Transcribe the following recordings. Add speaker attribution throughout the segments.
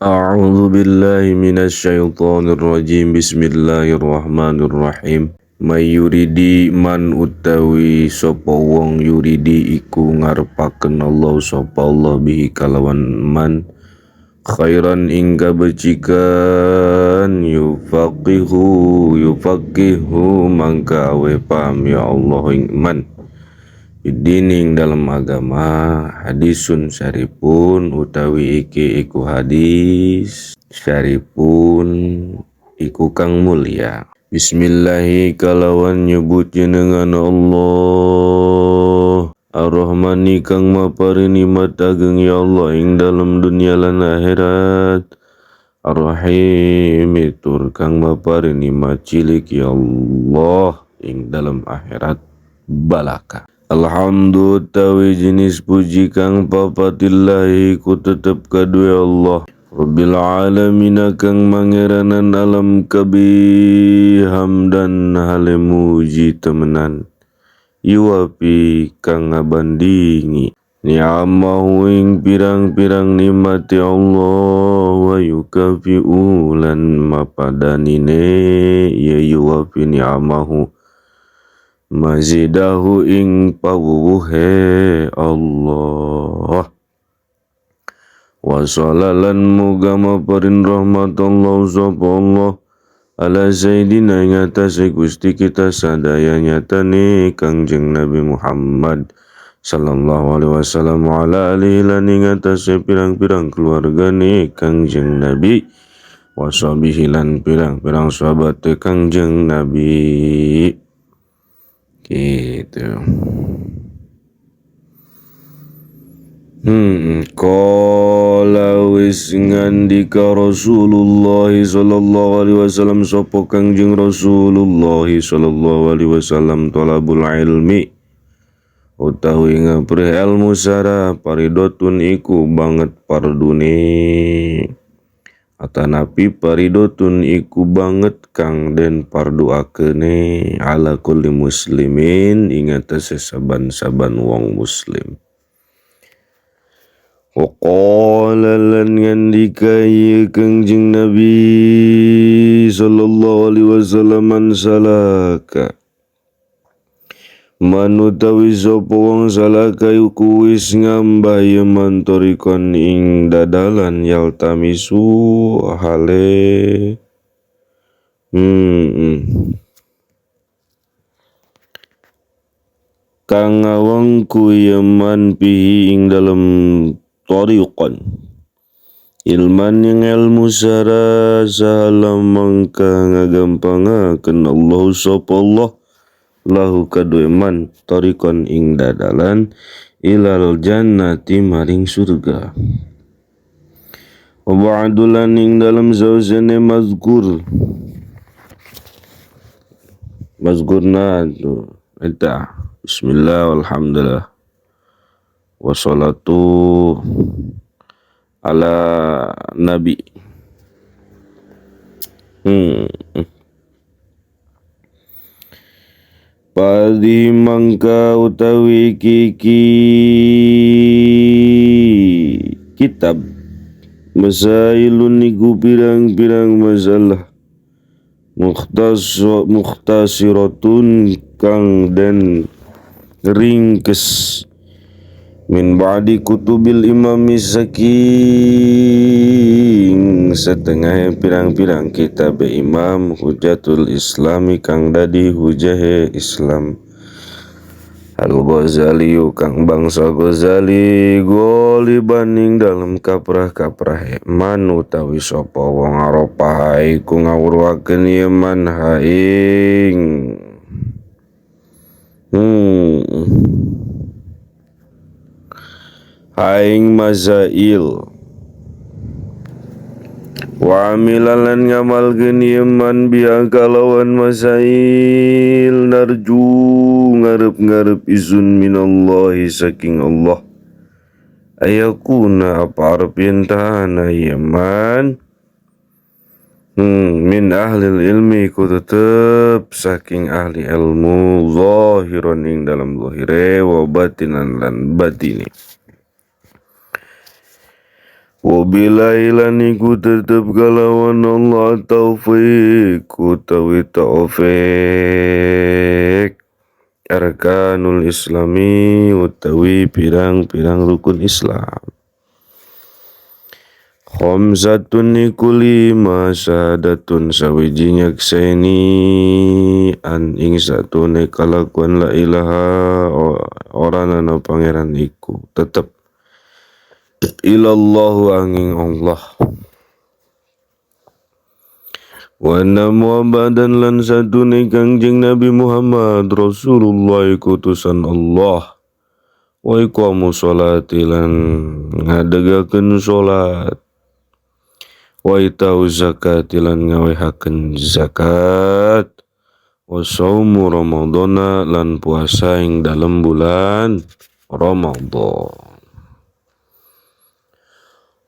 Speaker 1: A'udzu billahi minasyaitonir rajim. Bismillahirrahmanirrahim. May yuridi man utawi sapa wong yuridi iku ngarepaken Allah sapa Allah bihi kalawan man khairan ing kabecikan yufaqihu mangka awe paham ya Allah ing man Bidining dalam agama hadisun syaripun utawi iku hadis syaripun iku kang mulia. Bismillahi kalawan nyebut jenengan Allah Ar-Rahmani kang mapari nikmat ageng ya Allah ing dalam dunia lan akhirat. Ar-Rahim tur kang mapari nikmat cilik ya Allah ing dalam akhirat balaka. Alhamdulillah tawi jenis puji kang papatillahi ku tetep kadue Allah Rabbil alamin kang mangeranan alam kabih hamdan hale muji temenan yuwapi kang ngabandingi ni'amahu ing pirang-pirang nikmati Allah wa yukafi'u lan mapadanine ya yuwapi ni'amahu mazidahu ing pawuhe Allah wa salalan muga maparin rahmat Allah sapa Allah ala sayyidina ing atase Gusti kita sadaya nyatane Kangjeng Nabi Muhammad sallallahu alaihi wasallam ala alihi lan ing atase pirang-pirang keluargane Kangjeng Nabi washabihi lan pirang-pirang sahabat Kangjeng Nabi. Gitu. Qala wis ngandika Rasulullah sallallahu alaihi wasallam sapa Kangjeng Rasulullah sallallahu alaihi wasallam talabul ilmi utawi ngapre ilmu sara paridotun iku banget pardune atanapi paridotun iku banget kang den parduakene ala kulli muslimin ing atase saban-saban wong muslim. Wa qala lan ngandika ya Kangjeng Nabi sallallahu alaihi wasallam man salaka manutawi sapa wong salaka iku wis ngambah ya mantorikon ing dadalan yaltamisu hale kang ngawangku yaman pihi ing dalam tariqan ilman yang ilmu sara salam mangka ngagampangaken Allah sapa Allah lahu kadue man tarikon ing dadalan ilal jannati maring surga wa ba'dulan ing dalam zauzane mazkurna eta bismillah walhamdulillah wassalatu ala nabi Padi mangka utawi kiki kitab masailun niku pirang-pirang masalah muhtasiratun kang den ringkes min ba'di kutubil imami saking setengah pirang-pirang kitab imam hujatul islami kang dadi hujahe Islam Al-Ghazali kang bangsa Ghazali goliban ing dalam kaprah-kaprah man utawi sapa wong Arafah iku ngawruhaken yaman haing haing mazail wa amilalan ngamalkeun yaman biya kalawan masail narju ngarep-ngarep izun minallahi saking Allah ayakuna apa arep yentana yaman min ahlil ilmi ku tetep saking ahli ilmu zahiran ing dalam zahire wa batinan lan batini Wabilailan iku tetep kalawan Allah taufik utawi taufik arkanul islami utawi pirang-pirang rukun Islam. Khamsatun iku lima syahadatun sawiji nyakseni an ing satune kalakuan la ilaha ora ana pangeran iku tetep ilallahu angin Allah wa anna Muhammadan lan satune Kangjeng Nabi Muhammad Rasulullah utusan Allah wa iqamu sholati lan ngadegakeun salat wa itau zakat lan ngawehaken zakat wa saumu ramadhana lan puasa ing dalam bulan Ramadan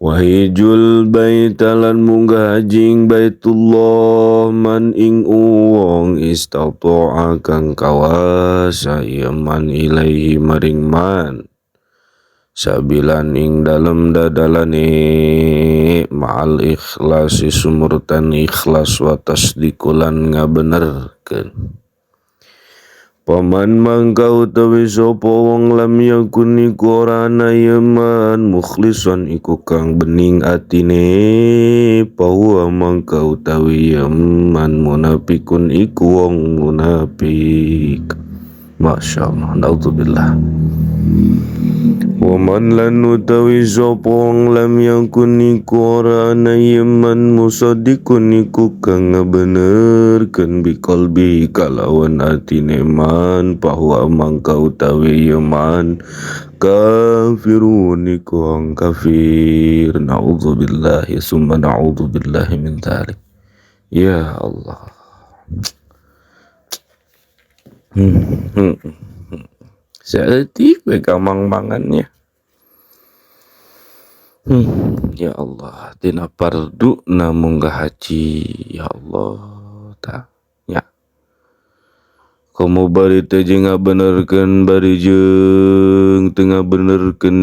Speaker 1: wa hijul baita lan munggah haji ing Baitullah man ing wong istata'a kang kawasa man ilaihi maring man sabilan ing dalem dadalane ma'al ikhlasi sumurtan ikhlas wa tasdikulan ngabenerkeun paman mangka utawi sapa wong lam yakun iku ora ana yaman mukhlisan iku kang bening atine pahuwa mangka utawi yaman munafikun iku wong munafik. Masyaallah, naudzubillah. Waman lan utawi sapa wong lam yakun iku ora ana yaman musaddiqun iku kang ngabenerkeun biqalbi kalawan atine man bahwa mangka utawi yaman kafirun iku ang kafir. Naudzubillahi summa naudzubillahi min dzalik. Ya Allah. Seperti pegamang-mangannya. Ya Allah, tina pardu namun gak haji. Ya Allah, ya. Kamu bari teh ngabenerkeun bari jeung teu ngabenerkeun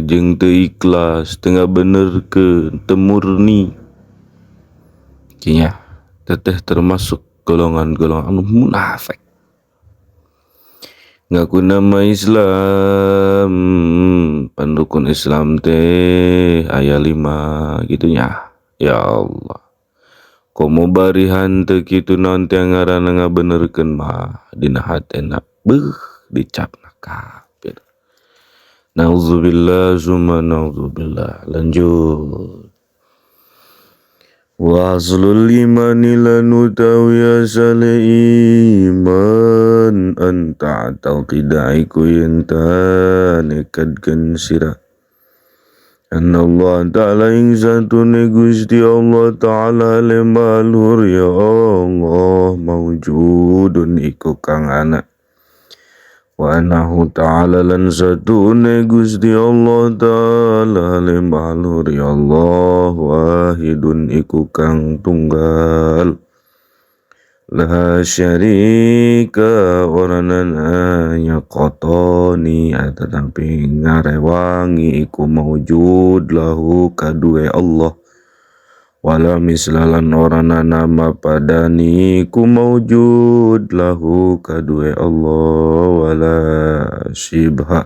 Speaker 1: jeung teu ikhlas, teu ngabenerkeun, teu murni. Kinya teteh termasuk golongan-golongan anu munafik. Ngaku nama Islam, pendukun Islam teh aya 5 gitunya. Ya Allah, komo barihan teu kitu naon teh ngaranna ngabenerkeun mah dina hatena dicapna kafir. Nauzubillah summa nauzubillah. Lanjut. Wa aslul imani lan utawi asale iman anta taqida iku yenta nekadkeun sira anna Allah ta'ala ing satune Gusti Allah ta'ala lemalhur ya Allah mawjudun iku kang ana wa anahu ta'ala lan satune Gusti Allah ta'ala lemalhur ya Allah wahidun iku kang tunggal la syarika orana nyakotoni tetapi ngarewangi iku mawjud lahu kadue Allah wala mislalan orana nama padani iku mawjud lahu kadue Allah wala shibha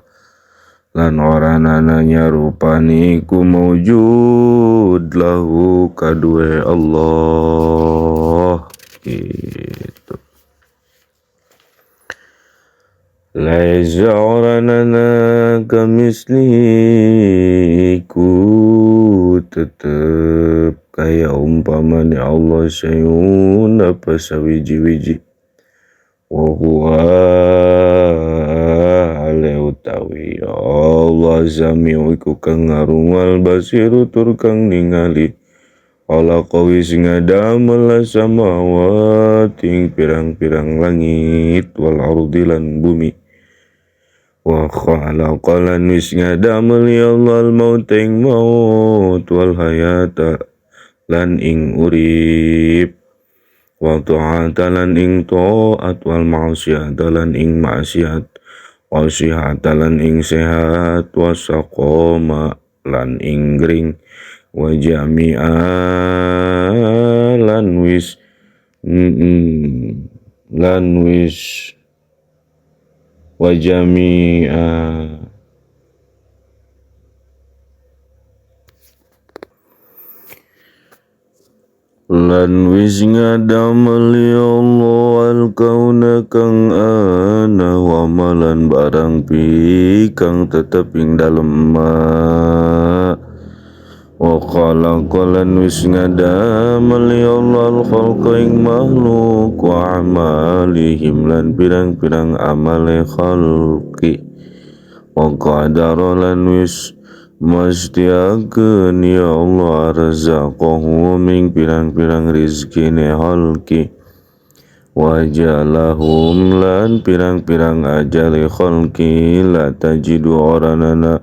Speaker 1: lan orana nyarupani iku mawjud lahu kadue Allah gitu. Laisa oranana kamislihi ku tetep kaya umpamanya Allah syai'un apa sawiji-wiji wa huwa ale utawi Allah sami'u iku kang ngarungal basiru tur kang ningali ala kawi sing adamel samawati pirang-pirang langit wal ardi lan bumi wa khalaqalan wis ngadamel ya Allah al maut ing maut wal hayata lan ing urip wa ta'ata lan ing ta'at wal ma'siyata lan ing maksiat wa sihata lan ing sehat wa saqama lan inggring wa jami'a lan wis lan wis wa jami'a lan wis ngadamel ya Allah al kauna kang ana wa malan barang pi kang tetep ing dalem ma wa khalaqalan wis ngadamel ya Allah al khalqa ing makhluk wa amalihim lan pirang-pirang amale khalqi wa qadara lan wis mastiakeun ya Allah razaqahu ming pirang-pirang rizkine halki wajalahum lan pirang-pirang ajali khalki la tajidu oranana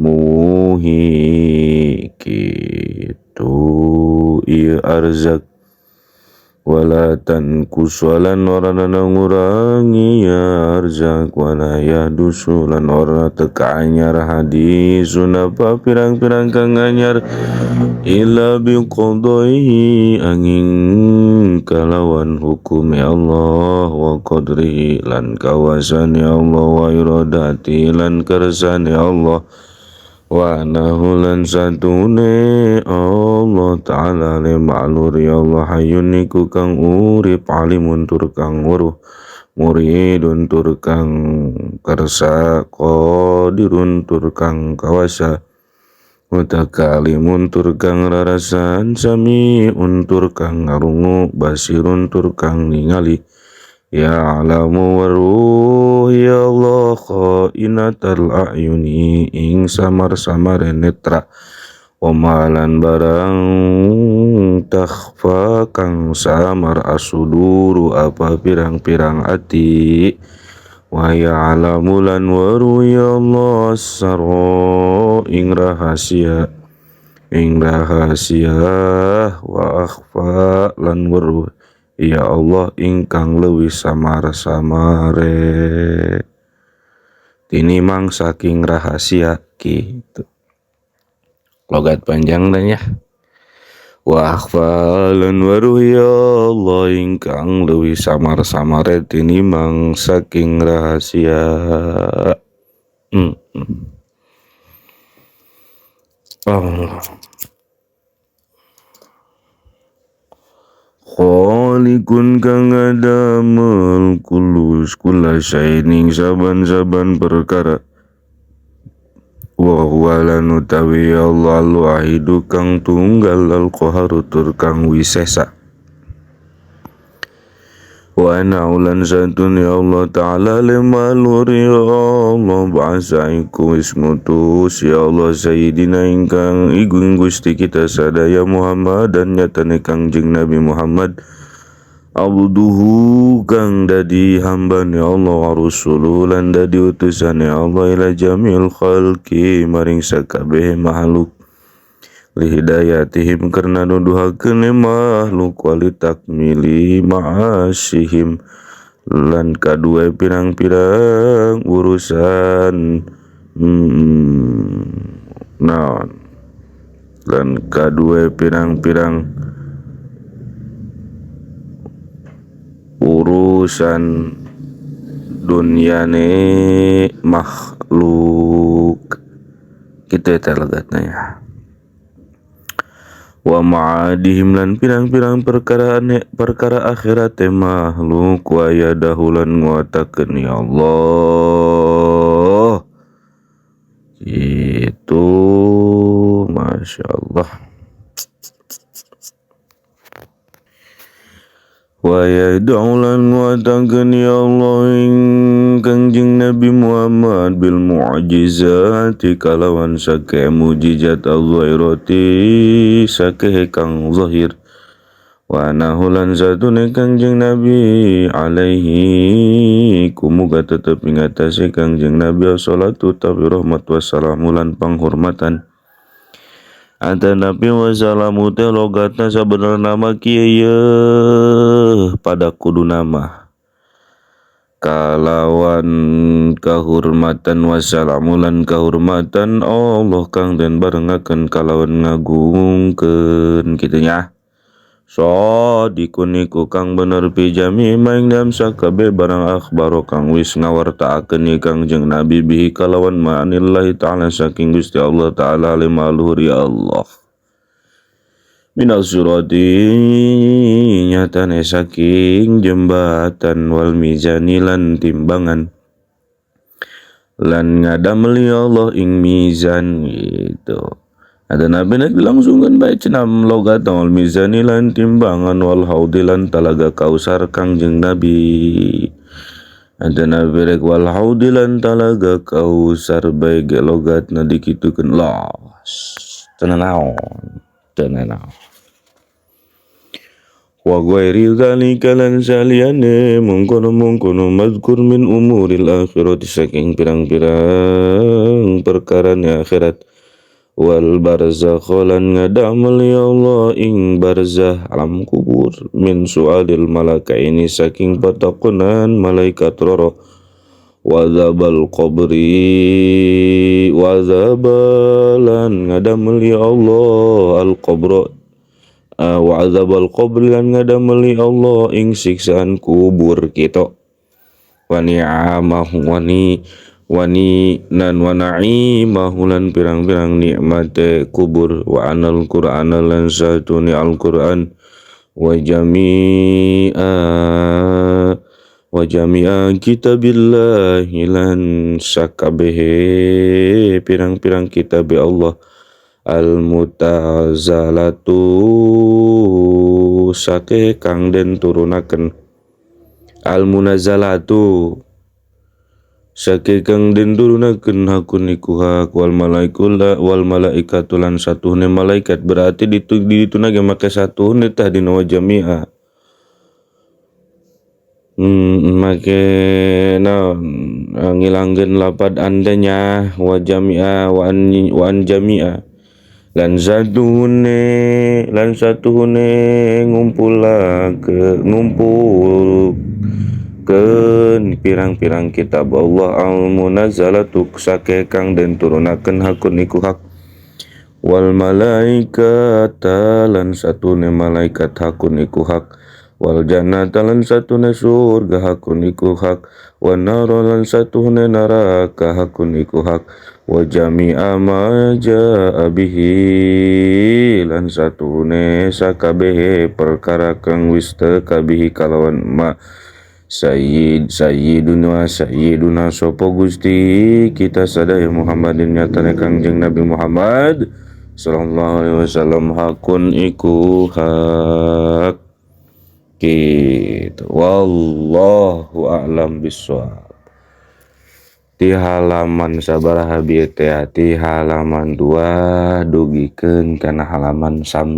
Speaker 1: muhi kitu iya arzak wala tankus walan orana ngurangi ya arzak wala yahdusu lan orana teka anyar hadisun apa pirang-pirang kang anyar illa biqadaihi angin kalawan hukum ya Allah wa qadrihi lan kawasan ya Allah wa iradati lan kersan ya Allah wa nahulan satune Allah ta'ala le ma'lur ya Allah hayyun niku kang urip alimun tur kang weruh muridun tur kang kersa qadirun tur kang kawasa mutakalimun tur kang rarasan sami'un tur kang ngarungu basirun tur kang ningali ya alamu waruh ya Allah khainatal a'yuni ing samar-samare netra omalan barang takhfa kang samar asuduru apa pirang-pirang ati wa ya alamu lan waruh ya Allah sarro ing rahasia wa akhfa lan waruh ya Allah ingkang leuwih samar-samare tinimang saking rahasia gitu. Logat panjang dan ya. Wa akhfa lan waruh ya Allah ingkang leuwih samar-samare tinimang saking rahasia. Allah. Khaliqun kang ngadamel kulus kula syaining saban-saban perkara wa huwa lan utawi Allah al-wahidu kang tunggal al-qaharu tur kang wisesa wa na'ulan satun ya Allah ta'ala limalur ya Allah ba'asaiku ismutus ya Allah sayyidina ingkang igung gusti kita sadaya Muhammad dan nyatane kangjeng Nabi Muhammad abduhu kang dadi hambane Allah wa rasuluh lan dadi utusane Allah ila jamil khalqi maring sakabeh makhluk lihidayatihim karena nuduhakeun makhluk wali takmili ma'asihim lan kadua pirang-pirang urusan naon lan kadua pirang-pirang urusan dunyane makhluk kita telegatna ya wa ma'adihim lan pirang-pirang perkara akhirat makhluk wa yadahulan nguatakeun ya Allah itu Masya Allah wa yad'ulan nguatakeun ya Allah ing kangjeng Nabi Muhammad bil mu'jizati kalawan sake mujizat al-zahirati sake kang zahir wa nahulan satune kangjeng Nabi alaihi kumuga tetep ing atase kangjeng Nabi salatu tawi rahmat wassalamu lan panghormatan anta Nabi wassalamu teh logatna sabenerna nama kieu pada kudu nama kalawan kahurmatan wassalamulan kahurmatan Allah kang den barengaken kalawan ngagungkeun kitu nya. Shadikun iku kang bener pijami maing dalam sakabe barang akhbaro kang wis ngawartaakeun Kangjeng Nabi bihi kalawan ma'anillahi ta'ala saking Gusti Allah ta'ala lima luhur ya Allah. Minal surati nyatane saking jembatan wal mizani lan timbangan lan ngadamel ya Allah ing mizan gitu. Ada nabi nak dilangsungkan baik cenam logat wal mizani lan timbangan wal haudi lan talaga kausar Kangjeng Nabi. Ada nabi rek wal haudi lan talaga kausar baik logat na dikitukeun los. Tenanaon. Wa ghairi dzalika lan saliyane mungkono mazkur min umuril akhirati saking pirang-pirang perkara ni akhirat wal barzakh lan ngadamel ya Allah ing barzah alam kubur min su'alil malakaini saking patakunan malaikat roro wazabal qabri wazabalan ngadamel ya Allah al qabra wa'adzabal qabri lan ngadamel ya Allah ing siksaan kubur kita wa ni'amahu wani nan wa na'imahu lan pirang-pirang nikmate kubur wa anal qur'ana lan satuni al-Qur'an wa jami'a kitabillahi lan sakabehe pirang-pirang kitab Allah al-mutazalatu sake kang den turunaken al-munazalatu sake kang den turunaken hakun iku hak wal malaikatu lan satuhune malaikat berarti ditunage make satuhune tah dina wa jami'a make ngilangkeun lapad andanya wa jami'a wa an jami'a lan satuhune ngumpulkeun pirang-pirang kitab Allah al-munazzalatu sake kang den turunaken hakun iku hak wal malaikata lan satune malaikat hakun iku hak wal jannata lan satune surga hakun iku hak wa nara lan satune neraka hakun iku hak wa jami'a ma jaa bihi lan satune sakabehe perkara kang wis teka bihi kalawan ma sayyiduna sapa Gusti kita sadaya Muhammadin nyatane Kangjeng Nabi Muhammad sallallahu alaihi wasallam hakun iku hak gitu. Wallahu a'lam bishawab. Di halaman sabaraha bieu teh ti halaman 2 dugikeun kana halaman 9.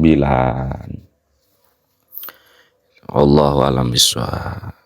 Speaker 1: Wallahu a'lam bishawab.